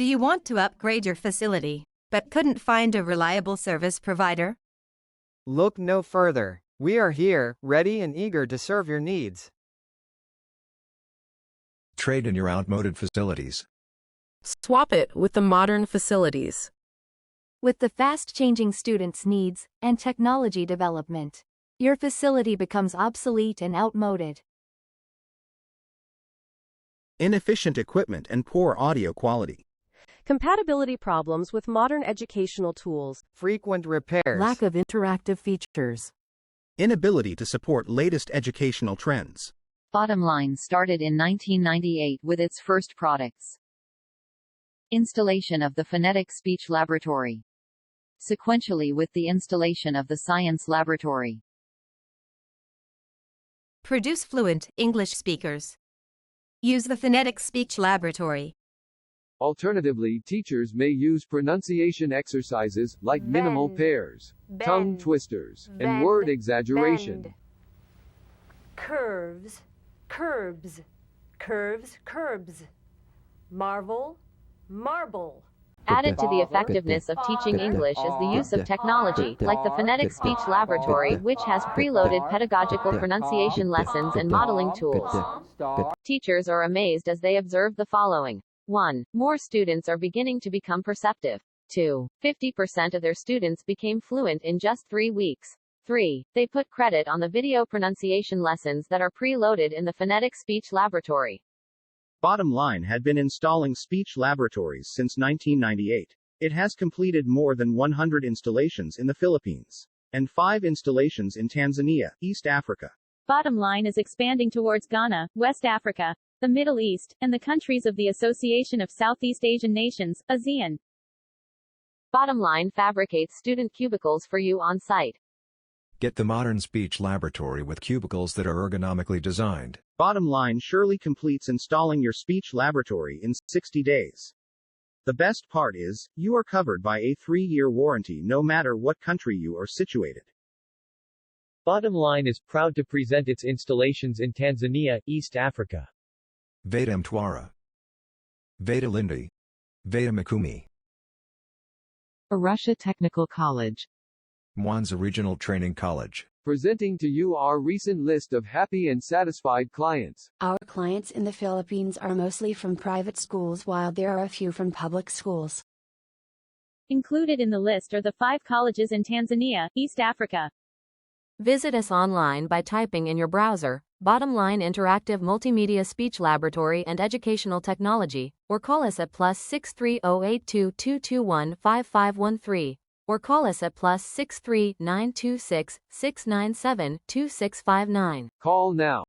Do you want to upgrade your facility, but couldn't find a reliable service provider? Look no further. We are here, ready and eager to serve your needs. Trade in your outmoded facilities. Swap it with the modern facilities. With the fast-changing students' needs and technology development, your facility becomes obsolete and outmoded. Inefficient equipment and poor audio quality. Compatibility problems with modern educational tools. Frequent repairs. Lack of interactive features. Inability to support latest educational trends. Bottomline started in 1998 with its first products. Installation of the Phonetic Speech Laboratory. Sequentially with the installation of the Science Laboratory. Produce fluent English speakers. Use the Phonetic Speech Laboratory. Alternatively, teachers may use pronunciation exercises like minimal pairs, tongue twisters, and word exaggeration. Bend. Curves, curbs, curves, curbs. Marvel, marble. Added to the effectiveness of teaching English is the use of technology, like the Phonetic Speech Laboratory, which has preloaded pedagogical pronunciation lessons and modeling tools. Teachers are amazed as they observe the following. 1. More students are beginning to become perceptive. 2. 50% of their students became fluent in just 3 weeks. 3. They put credit on the video pronunciation lessons that are preloaded in the Phonetic Speech Laboratory. Bottomline had been installing speech laboratories since 1998. It has completed more than 100 installations in the Philippines and 5 installations in Tanzania, East Africa. Bottomline is expanding towards Ghana, West Africa, the Middle East, and the countries of the Association of Southeast Asian Nations, ASEAN. Bottomline fabricates student cubicles for you on site. Get the modern speech laboratory with cubicles that are ergonomically designed. Bottomline surely completes installing your speech laboratory in 60 days. The best part is, you are covered by a 3-year warranty no matter what country you are situated. Bottomline is proud to present its installations in Tanzania, East Africa. Veda Mtwara. Veda Lindi. Veda Mikumi. Arusha Technical College. Mwanza Regional Training College. Presenting to you our recent list of happy and satisfied clients. Our clients in the Philippines are mostly from private schools while there are a few from public schools. Included in the list are the 5 colleges in Tanzania, East Africa. Visit us online by typing in your browser, Bottomline Interactive Multimedia Speech Laboratory and Educational Technology, or call us at +63 082 221 5513. Or call us at +63 926 697 2659. Call now.